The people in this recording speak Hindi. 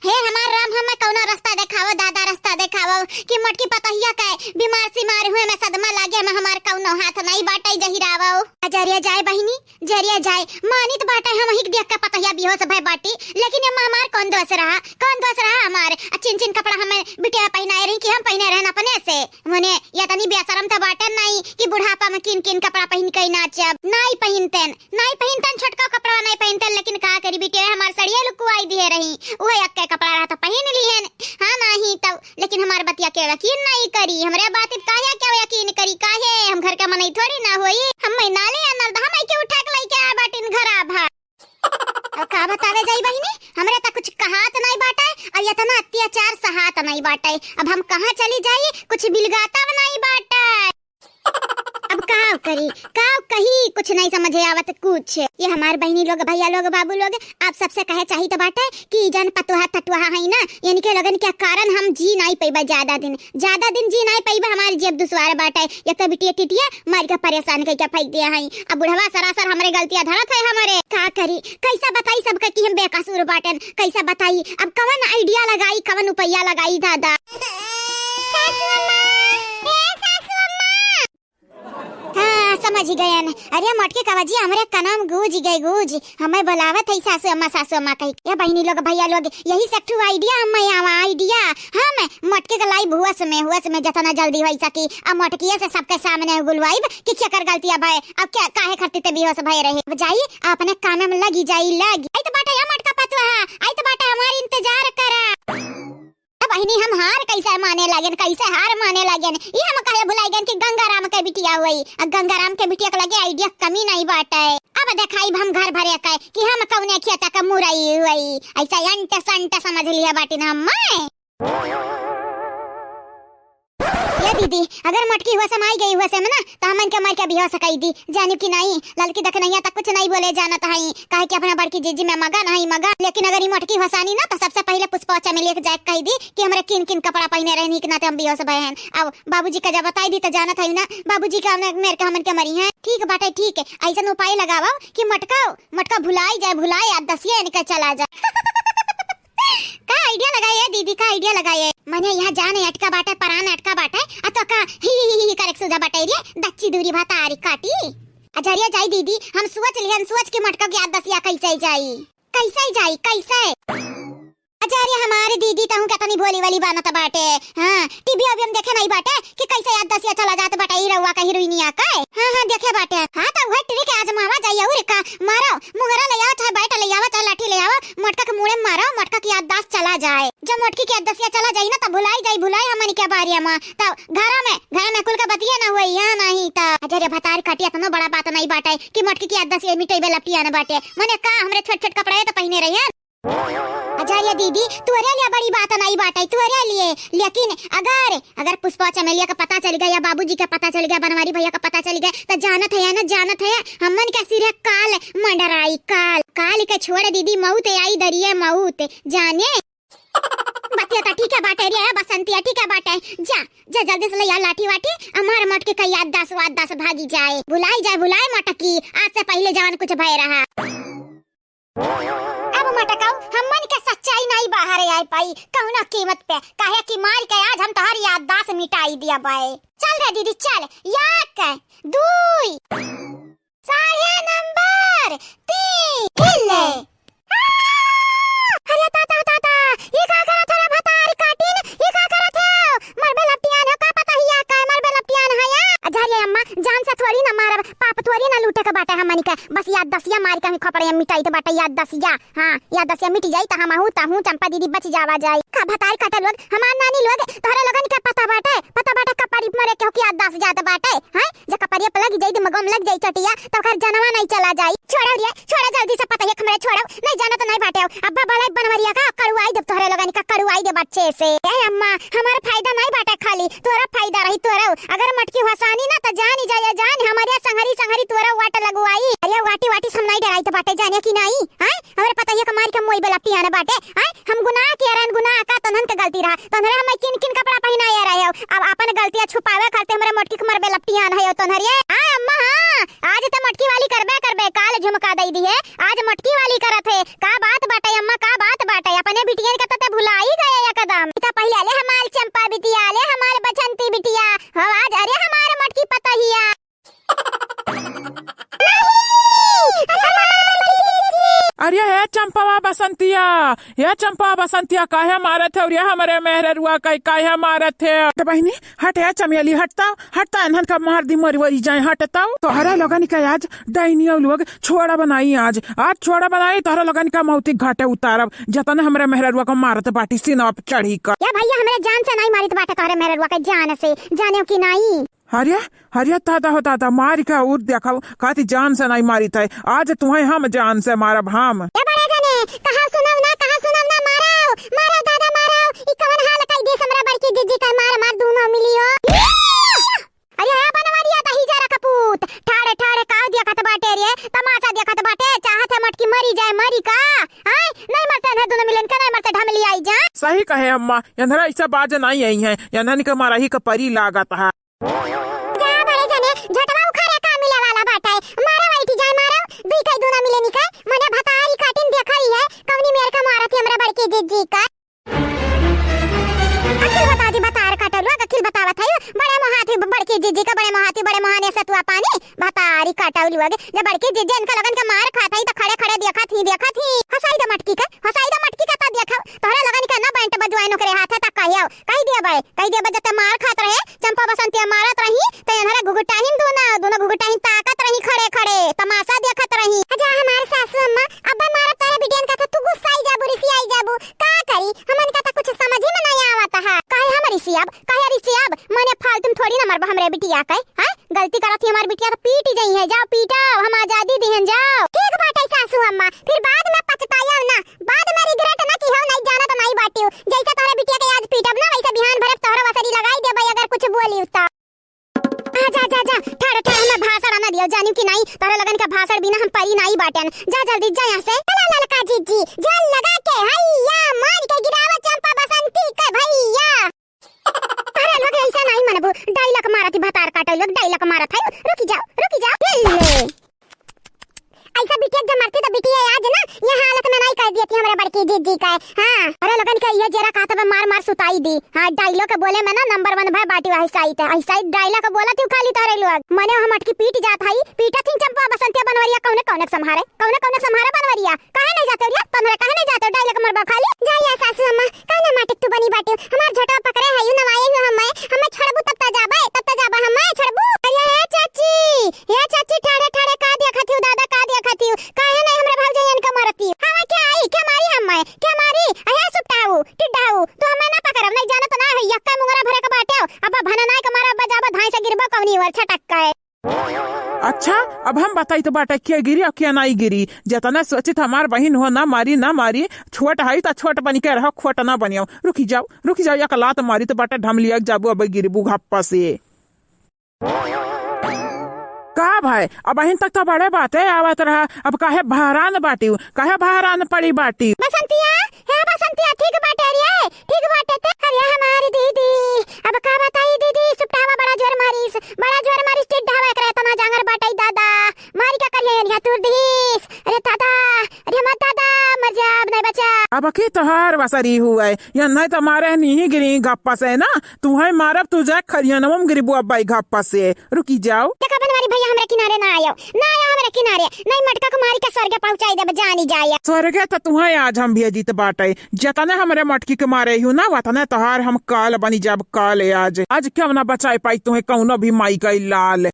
हे हमार राम हमें कौनो रास्ता देखावो दादा रास्ता देखावो कि मटकी पतहिया का बीमार सिमार हुए में सदमा लागे में हमार कौनो हाथ नहीं बाटे जहिरावो जरिया जाए बहिनी जरिया जाए मानित बाटे हम हिक देख के पतहिया बेहोश भय बाटी लेकिन ये हमार कौन दोष रहा हमार चिन चिन कपड़ा हमें बिटिया पहनाए रही कि हम पहने रहन अपने से मने या तनी बेशरम त बाटे नहीं कि बुढ़ापा में किन किन कपड़ा पहन के नाचब नहीं पहनतन छोटका कपड़ा नहीं पहनतन लेकिन का करी बिटिया हमार सड़िया लुकुआई दिए रही ओए अक्के कपड़ा रहा तो पहन लिहन हां नहीं तब लेकिन हमार बतिया के यकीन नहीं करी हमरे बात काहे क्या यकीन करी काहे हम घर के मनई थोड़ी ना होई हम नाले अनल हम के उठा के लेके आ बाटिन घर भा का बतावे जाई बहिनी हमरे त कुछ कहात नहीं बाटे और इतना अत्याचार सहात नहीं बाटे अब हम कहां चली जाई कुछ बिलगाता नहीं बाटे अब का कही कुछ नहीं समझे आवत कुछ ये हमार बहनी लोग भैया लोग बाबू लोग आप सबसे कहे चाहिए तो बाटे कि जन पतुहा तटुहा है ना यानी के लगन के कारण हम जी नहीं पैबा ज्यादा दिन जी नहीं पैबा हमारी जेब दुश्वार बाटे ये तो बिटिया टिटिया मार के परेशान करके फेंक दिया है अब बुढ़वा सरासर हमरे गलतियां धरत है हमारे का करी कैसा बताई सबका कि हम बेकसूर बाटन कैसा बताई अब कवन आइडिया लगाई कवन उपाया लगाई दादा समझ गए अरे मटके कवाजी हमरे कनाम गूज हमें बुलावत है सासू अम्मा कही ये बहनी लोग भैया लोग यही सब आइडिया हमें आइडिया हम मटके का लाई हुआस में जितना जल्दी हो सकी अब मटकिया से सबके सामने गुलवाइब कि क्या कर गलतियां भाई अब क्या काहे करते ते बेहोश भय रहे जाई अपने काम में लगी जाई आई तो बाटा या मटका पतवा आई तो बाटा हमारी इंतजार करा बहिनी हम हार कैसे माने लागेन ये हम कहे भुलाई गन कि गंगाराम के बिटिया हुई गंगाराम के बिटिया के लगे आइडिया कमी नहीं बाटे अब देखाई हम घर भरे के कि हम कौने खेता का मुरई हुई ऐसा अंट संट समझ लिया बाटी ना ये दीदी अगर मटकी हुआ समाई गई हुआ से ना तो हमन के मार के भी हो सकाई दी जानी कि नहीं लड़की दखनैया तक कुछ नहीं बोले जानत हई काहे कि अपना बड़की जीजी में मगा नहीं मगा लेकिन अगर ये मटकी हसानी ना तो सबसे पहले पुष्पौचा में लेके जाए कही दी कि हमरा किन किन कपड़ा पहने रहनी कि ना हम बेहोश भय हैं अब बाबूजी का जब बताई दी तो जानत हई ना बाबूजी का मेरे के हमन के मरी है ठीक बाटे ठीक है ऐसा उपाय लगाओ कि मटका भुलाई आ दसिया इनका चला जाए का आइडिया लगाए दीदी का आइडिया लगाए मने यहाँ जाने अटका बाटे परान अटका बाटे तो का ही करे सुधा बाटे रे दच्ची दूरी भाता आरी काटी अजरिया जाई दीदी हम सोच के मटका की याद दसिया कैसे जाई अजरिया हमारे दीदी तहु कतनी भोली वाली बनत बाटे हां टीवी अभी हम देखे नहीं बाटे कि कैसे याद दसिया चला जात बाटे ई रउआ का हीरोइनिया का हां देखे बाटे हां तो वह टीवी के आजमावा जाइए और का मारो मुहरा ले आओ चाहे बैठ ले आओ चाहे लाठी ले आओ मटका के मुड़े मारो मटका की याद दस चला जाए जब मटकी की याद दसिया चला जाई ना तो भुलाई हमन के बारिया में तो घर में कुल का बतिया ना होई या नहीं तो अजरिया भतार काटिया तो बड़ा बात नहीं बाटे कि मटकी की याद दसिया मिटाई बेलपटिया ना बाटे मने का हमरे छोट कपड़ा तो पहने रही अजरिया दीदी तुअरे लिए बड़ी बात नहीं बाटे तुअरे लिए लेकिन अगर पुष्पा चमेलिया का पता चल गया या बाबूजी का पता चल गया बनवारी भैया का पता चल गया तो जानत है हमन के सिरे काल मंडराई काल के छोड़ दीदी मौत आई दरिए मौत जाने बतिया तो ठीक है बाटे रे बसंतिया ठीक है बाटे जा जल्दी से ले आ लाठी वाठी हमारे मटके का याद दस भागी जाए भुलाए मटकी आज से पहले जवान कुछ भय रहा अब मटकाओ हमन के सच्चाई नहीं बाहर आई पाई कौना कीमत पे काहे कि मार के आज हम तोहर याददाश्त मिटाई दिया बाए चल रे दीदी चल याक 2 साढ़े नंबर 3 हिले अरे ताता ये का करत है भतार काटिन ये का करत है मरबे लपटियान का पता हिया का मरबे लपटियान है अजरिया अम्मा जान से थोड़ी ना मार पाप थोड़ी ना लूटे का बाटा हमन के बस याद दसिया मार के खपड़े मिटाई तो बाटा याद दसिया हां याद दसिया मिट जाई त हम हूं चंपा दीदी बच जावा जाई का भतार काटे लोग हमार नानी लोग तोहरे लोगन के पता बाटे कपारी मरे के कि याद दस जात बाटे हैं जे कपारी पे लग जाई दिमागम लग जाई चटिया तो खर जनवा नहीं चला जाई छोड़ा जल्दी से पता है हमरे छोड़ो नहीं जाना तो नहीं बाटे अब्बा बलाई बनवरिया का कड़ुआई दे तोहरे लोगन का कड़ुआई दे बच्चे से ए अम्मा हमारा फायदा नहीं बाटे खाली तोरा फायदा रही तोरा अगर मटकी हसानी ना तो जान हमारे संहरी तोरा वाट लगवाई अरे वाटी हम नहीं डराई तो बाटे जाने की नहीं हैं हमरे पता है कमार के मोई बेलपटी आने बाटे हैं हम गुनाह किया रहन गुनाह का तनन के गलती रहा तनरे हम किन कपड़ा पहनाया रहे हो अब अपन गलतियां छुपावे करते हमरे मटकी के मर बेलपटी आने है तनरे हां अम्मा हां आज तो मटकी वाली करबे काल झुमका दई दी है आज मटकी वाली करत है का बात बाटे अम्मा का बात बाटे अपने बिटिया के बसंतिया, ये चंपा बसंतिया काहे मारत है और ये हमारे मेहरुआ काहे मारत है। बहनी हट है चमेली, हटता इन्हन का मार दी मरी जाए हटता। तोहरा लगन का आज डाइनिया लोग छोड़ा बनाई, आज छोड़ा बनाई तोहरा लगन का मौती घाटे उतारब जतने हमारे मेहरुआ को मारत बाटी सीना पे चढ़ी कर। या भैया हमारे जान से नहीं मारित बाटे तोहरे मेहरुआ के जान से, जाने की नहीं। हरिया ताता मार का उठ देखा कहती जान से नहीं मारी थे, आज तुम्हें हम जान से मारब हम। या बड़े जाने कहां सुनाव ना मारो दादा मारो। ई कवन हाल कई देश हमरा बड़की जीजी का मार दूनो मिलियो। अरे है बनवारिया त हिजरा कपूत ठाड़े का दिया कत बाटे रे, तमाशा दिया कत बाटे, चाहत है मटकी मरी जाए मरी का। हां नहीं मरते है दोनों मिलन का, नहीं मरते ढमली आई जा। सही कहे अम्मा, यंधरा ऐसा बाज नहीं आई है, यंधन का मारा ही का परी लागत है। झटवा उखारे का मिले वाला बाटा है, मारा वाइटी जान मारो दुई कई दोना मिले निकाय मने भतारी काटिन देखई है कवनी मेर का मारत हमरा बड़के जीजी का। अखिल बता दी बतार काटलवा, अखिल बतावत है बड़े मोहाती बड़के जीजी का, बड़े मोहाने सतुआ पानी भतारी काटलवा जब बड़के जीजी इनका लगन का मार खाता ही तो खड़े देखा थी हसाई द मटकी का ता देखा तोहरा लगन का ना बैंट बजवाए नो करे हाथ तक कहियो कहि दिया बे जते मार खात रहे चंपा बसंतिया मारत रही त एनहरा गुगुटाहिन दोना गुगुटाहिन ताकत रही खड़े तमाशा देखत रही। अजा हमार सासू अम्मा अब्बा मारत तारे बिटियन का तू गुस्सा आई जाबू रिसी आई जाबू का करी, हमन का कुछ समझ में नहीं आवत है। काहे हमारी सियाब मने फालतू थोड़ी ना मरबा हमरे बिटिया के। हां गलती करत ही हमार बिटिया तो पीट जई है, जाओ पीटाओ हम आजादी दिहन जाओ। ठीक बाटे सासू अम्मा, फिर बाद में पछताया ना, बाद में रिग्रेट ना की हो नहीं जाना तो नहीं बाटियो। जैसा तोहरे बिटिया के आज पीटब ना वैसे बिहान भरब तोहरा वसरी लगाई देबई अगर कुछ बोली उता। जा ठाड़ मैं भाषण ना दियो जानी कि नहीं, तोहरा लगन का भाषण बिना हम परी नहीं बाटन। जा जल्दी जा यहां से। चला ललका जीजी जल लगा के हैया मार के गिरावा चंपा बसंती के भैया। अरे लोग ऐसा नहीं मनबू, डायलॉग मारती भतार काटो लोग डायलॉग मारत है। रुकी जाओ ले ऐसा बिटिया जब मरती तो बिटिया आज ना ये हालत में नहीं कर दी थी हमारे बड़की जीजी का। हां अरे लगन का ये जरा कहता है मार सुताई दी। हां डायलॉग बोले में ना नंबर 1 भाई बाटी वाही साइड है, ऐसा डायलॉग बोला तू खाली तारे लोग मने हम अटकी पीट जात हई पीटा थी चंपा बसंतिया बनवरिया कौने संभारे बनवरिया काहे नहीं जाते रे तोहरा काहे नहीं जाते डायलॉग मरबा खाली जाया सासू अम्मा काहे माटिक तू बनी बाटी हमार झटा पकड़े है यू नवाए हूं हमें छोड़बू तब ता जाबे हमें छोड़बू। अरे ये चाची ठाड़े का देखत हूं दादा का देखत हूं काहे नहीं हमरे भौजाई का मारती हमें क्या मारी हमें क्या मारी अहे सुटाऊ टिड्डाऊ तो हमें ना पकड़ब नहीं जाना तो ना है यक्का मुंगरा भरे का बाटे अब भना ना के मारा बजाबा धाई से गिरबा कवनी वर छटक के। अच्छा अब हम बताई तो बाटा क्या गिरी और क्या नहीं गिरी, जतना सोचित हमार बहन हो ना मारी छोट है तो छोट बन के रहो खोट ना बनियो। रुकी जाओ या लात मारी तो बाटा ढमलिया जाबू अब गिरबू घप्पा से का भाई अब बहन तक तो बड़े बात है आवत रहा अब काहे बहरान पड़ी बाटी बसंतिया ठीक बाटे ते अरे हमारी दीदी अब का बताई दीदी सुपटावा बड़ा जोर मारिस टिड ढावा करे तना जांगर बाटाई दादा मारी का करिए या तू दीस अरे मत दादा मर जा अब नहीं बचा अब की तोहार वसरी हुआ है या नहीं तो मारे नहीं गिरी गप्पा से ना तुम्हें मारब तू जा खरियनम गिरबू अब भाई गप्पा से। रुकी जाओ भैया हमरे किनारे ना आयो हमरे किनारे नहीं मटका को मारी के स्वर्ग पहुंचाई दे जानी जाए स्वर्ग तो तुम्हें आज हम भेजित बाटे जतने हमरे मटकी के मारे हूं ना वतने तोहार हम काल बनी जब काल आज क्यों ना बचाए पाई तुम्हें कौनो भी माई का लाल।